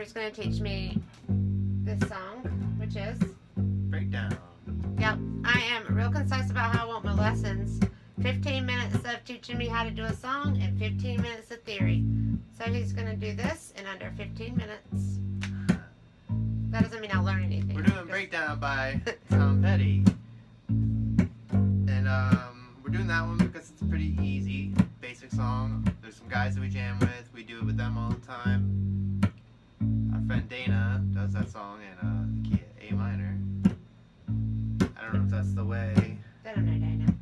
he's going to teach me this song, which is Breakdown. Yep, I am real concise about how I want my lessons. 15 minutes of teaching me how to do a song and 15 minutes of theory. So he's going to do this in under 15 minutes. That doesn't mean I'll learn anything. We're doing Breakdown by Tom Petty. And we're doing that one because it's a pretty easy, basic song. There's some guys that we jam with. We do it with them all the time. Our friend Dana does that song in the key of A minor. I don't know if that's the way I don't know, Dana.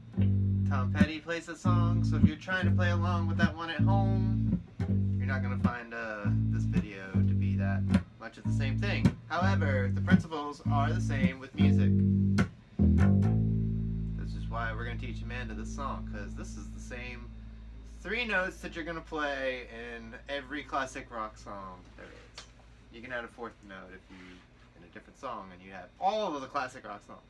Tom Petty plays the song, so if you're trying to play along with that one at home, you're not going to find this video to be that much of the same thing. However, the principles are the same with music. This is why we're going to teach Amanda this song, because this is the same 3 notes that you're going to play in every classic rock song there is. You can add a 4th note if you in a different song and you have all of the classic rock songs.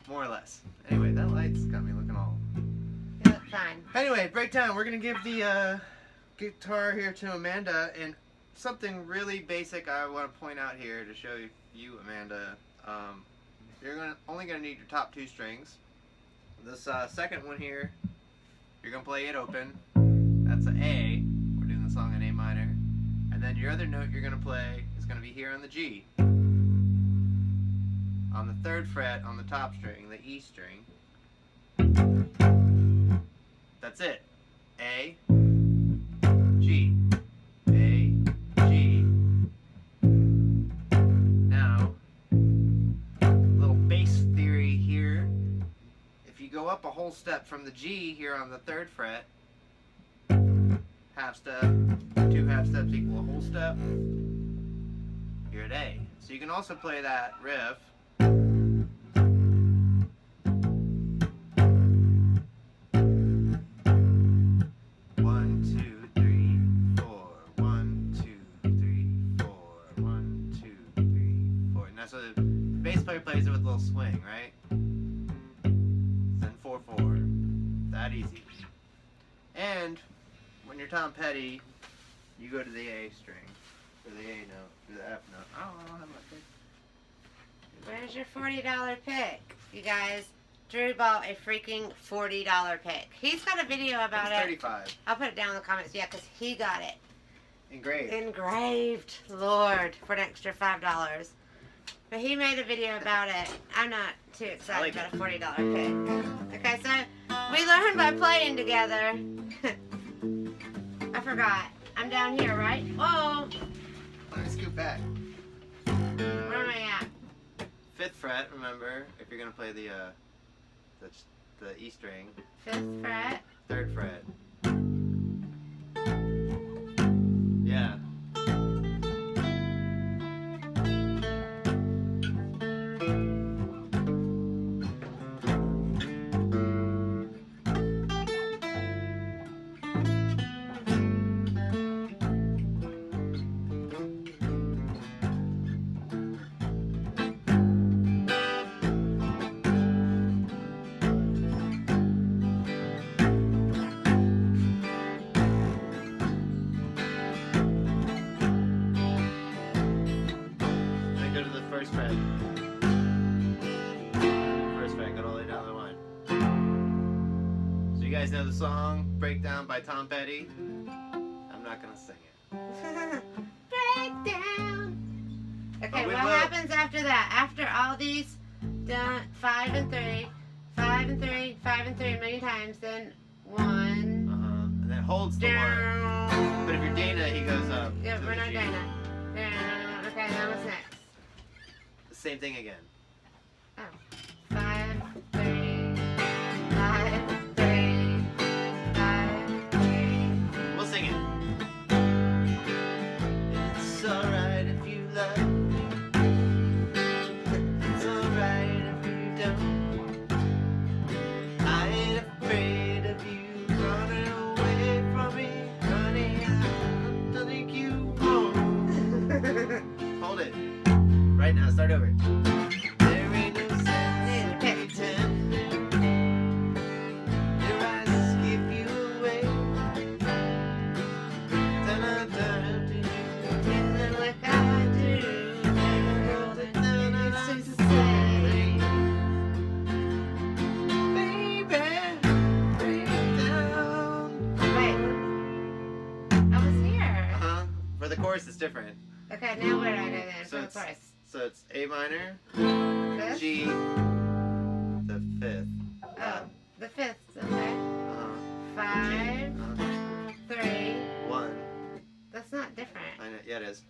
More or less. Anyway, that light's got me looking all... You look fine. Anyway, Breakdown. We're going to give the guitar here to Amanda, and something really basic I want to point out here to show you, Amanda. You're only going to need your top 2 strings. This second one here, you're going to play it open. That's an A. We're doing the song in A minor. And then your other note you're going to play is going to be here on the G. On the 3rd fret on the top string, the E string. That's it. A, G, A, G. Now, little bass theory here. If you go up a whole step from the G here on the 3rd fret, half step, 2 half steps equal a whole step, you're at A. So you can also play that riff. So the bass player plays it with a little swing, right? Then 4/4. That easy. And when you're Tom Petty, you go to the A string, or the A note, or the F note. I don't have my pick. Where's your $40 pick? You guys, Drew bought a freaking $40 pick. He's got a video about it. 35. I'll put it down in the comments. Yeah, because he got it. Engraved. Engraved. Lord, for an extra $5. But he made a video about it. I'm not too excited about a $40 pick. Okay, so we learned by playing together. I forgot. I'm down here, right? Whoa! Let me scoot back. Where am I at? 5th fret, remember, if you're going to play the E string. 5th fret. 3rd fret. Yeah. First fret. First fret, go all the way down the line. So you guys know the song Breakdown by Tom Petty? I'm not gonna sing it. Breakdown. Okay, we what will. happens after that? After all these done 5 and 3, 5 and 3, 5 and 3 a million times, then 1. And then holds the 1. But if you're Dana, he goes up. Yeah, to we're the not G. Dana. Okay, now what's next? Same thing again. Oh. 5, 3, 5, 3, 5, 3. We'll sing it. It's alright if you love me. It's alright if you don't. I ain't afraid of you running away from me. Honey, I don't think you won't. Hold it. Right now, start over. There ain't no sense the chorus is different. Okay, now where do I go then? So For the it's- chorus. So it's A minor, Fifth? G, the 5th. Oh, the 5th. Okay. 5, 3. 1. That's not different. I know, yeah, it is.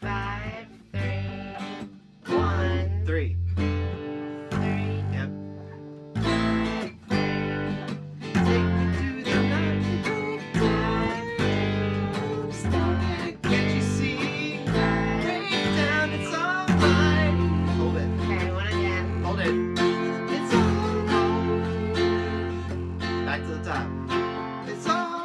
5, 3, 1, 3. 3. Yep. Can't you see? Break down, it's alright. Hold it. Okay, one again. Hold it. It's alright. Back to the top. It's alright.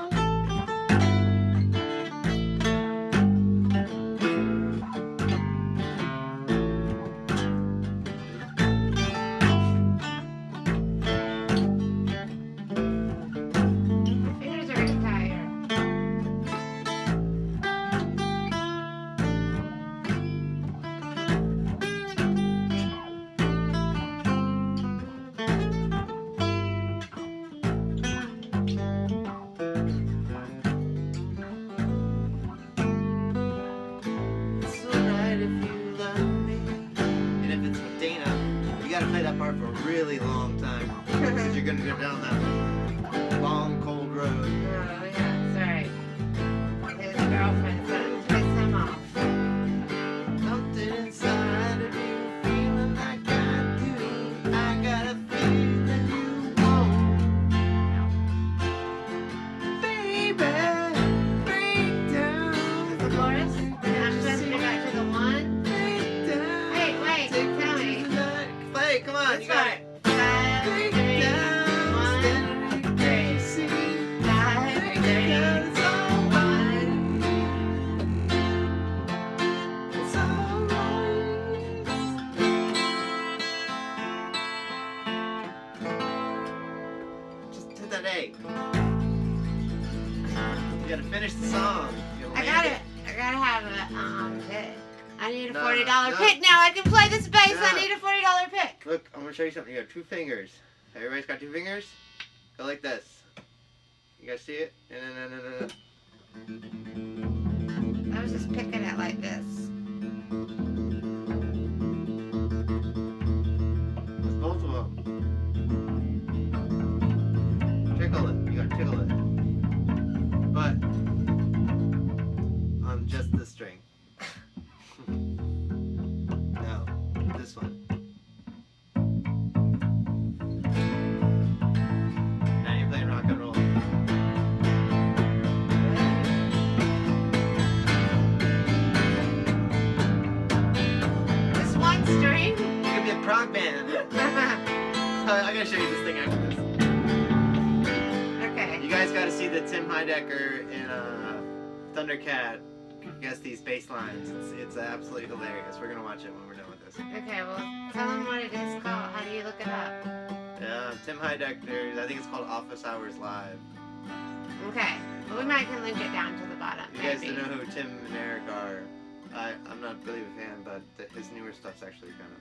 My fingers are getting tired. It's alright if you love me. And if it's with Dana, you gotta play that part for a really long time. Because you're gonna go down that long, cold road. Oh, yeah, sorry. His girlfriend's gonna piss him off. Something inside of you feeling like I do. I got a feeling you won't. Baby, break down. Is the chorus? And I'm supposed to go back to the 1? Break down. Wait, tell me. Play, come on, you got it. 5, 3, 1, 3. 5, 3, 1. Just hit that A. You gotta finish the song. You I land gotta have a pick. I need a No, $40 no. pick now. I can play this bass. No. I need a $40 pick. Look, I'm gonna show you something. You got 2 fingers. Everybody's got 2 fingers? Go like this. You guys see it? No. I was just picking it like this. It's both of them. Tickle it. You gotta tickle it. But on just the string. No, this one. Now you're playing rock and roll. This one string? You could be a prog band. I gotta show you this thing after this. Okay. You guys gotta see the Tim Heidecker in Thundercat guess these bass lines. It's absolutely hilarious. We're gonna watch it when we're done with this. Okay, well, tell them what it is called. How do you look it up? Tim Heidecker, I think it's called Office Hours Live. Okay. Well, we might can link it down to the bottom. You guys maybe. don't know who Tim and Eric are. I'm not really a fan, but his newer stuff's actually kind of...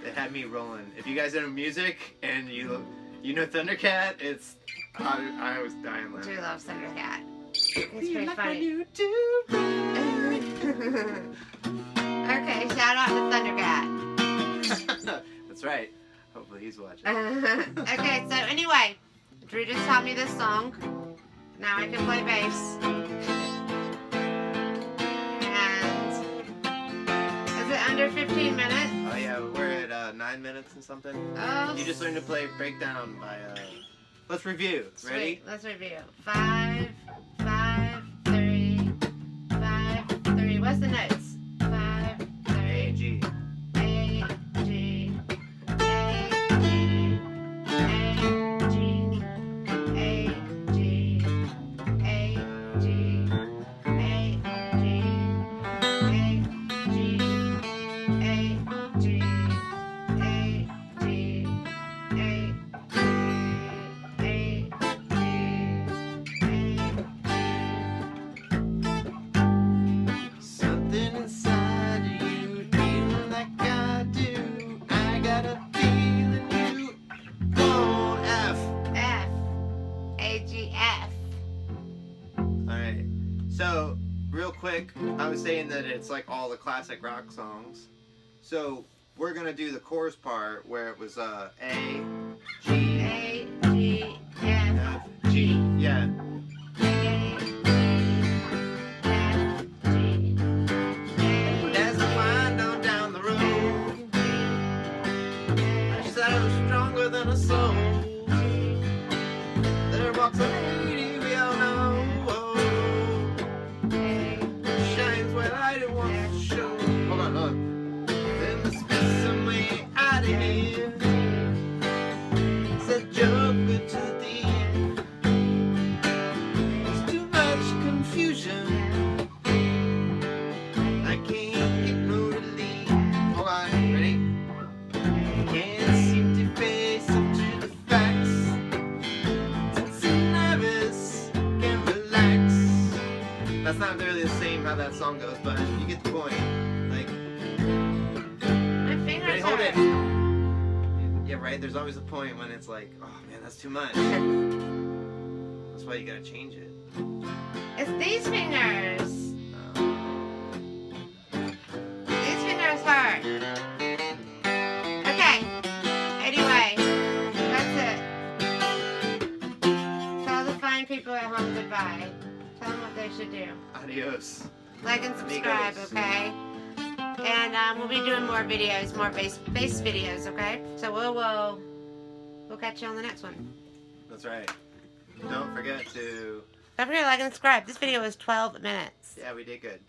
It had me rolling. If you guys know music and you know Thundercat, it's... I was dying I laughing. do love Thundercat. It's Feel pretty like funny. when you do. Okay, shout out to Thundercat. That's right. Hopefully he's watching. Okay, so anyway, Drew just taught me this song. Now I can play bass. And is it under 15 minutes? Oh yeah, we're at 9 minutes and something. Oh, You just learned to play Breakdown by, let's review. Ready? sweet. Let's review. 5, 5, 3, 5, 3. What's the notes? 5, 3. A, G. A, G, A, G, A, G, A, G, A, G, A, G, A, G, A, G, A, G, A, G, A, G, real quick, I was saying that it's like all the classic rock songs. So we're gonna do the chorus part where it was A, G, A, G, F, G. Yeah. As I wind on down the road, I sound stronger than a soul. There walks a lady we all know. Shines where I didn't want to show. Hold on. Then there's some way out of here. Said jump into the deep. There's too much confusion. I can't get no relief. Hold on, ready? Can't seem to face up to the facts. Since I'm nervous, can't relax. That's not really the same how that song goes, but you get the point. Like, My fingers ready? Hold it. hurt. Yeah, right. There's always a point when it's like, oh man, that's too much. That's why you gotta change it. It's these fingers. Um, These fingers hurt. Okay. Anyway, that's it. Tell the fine people at home goodbye. Tell them what they should do. Adios. Like and subscribe, Amigos. okay? And we'll be doing more videos, more bass videos, okay? So we'll catch you on the next one. That's right. Don't forget to. Don't forget to like and subscribe. This video was 12 minutes. Yeah, we did good.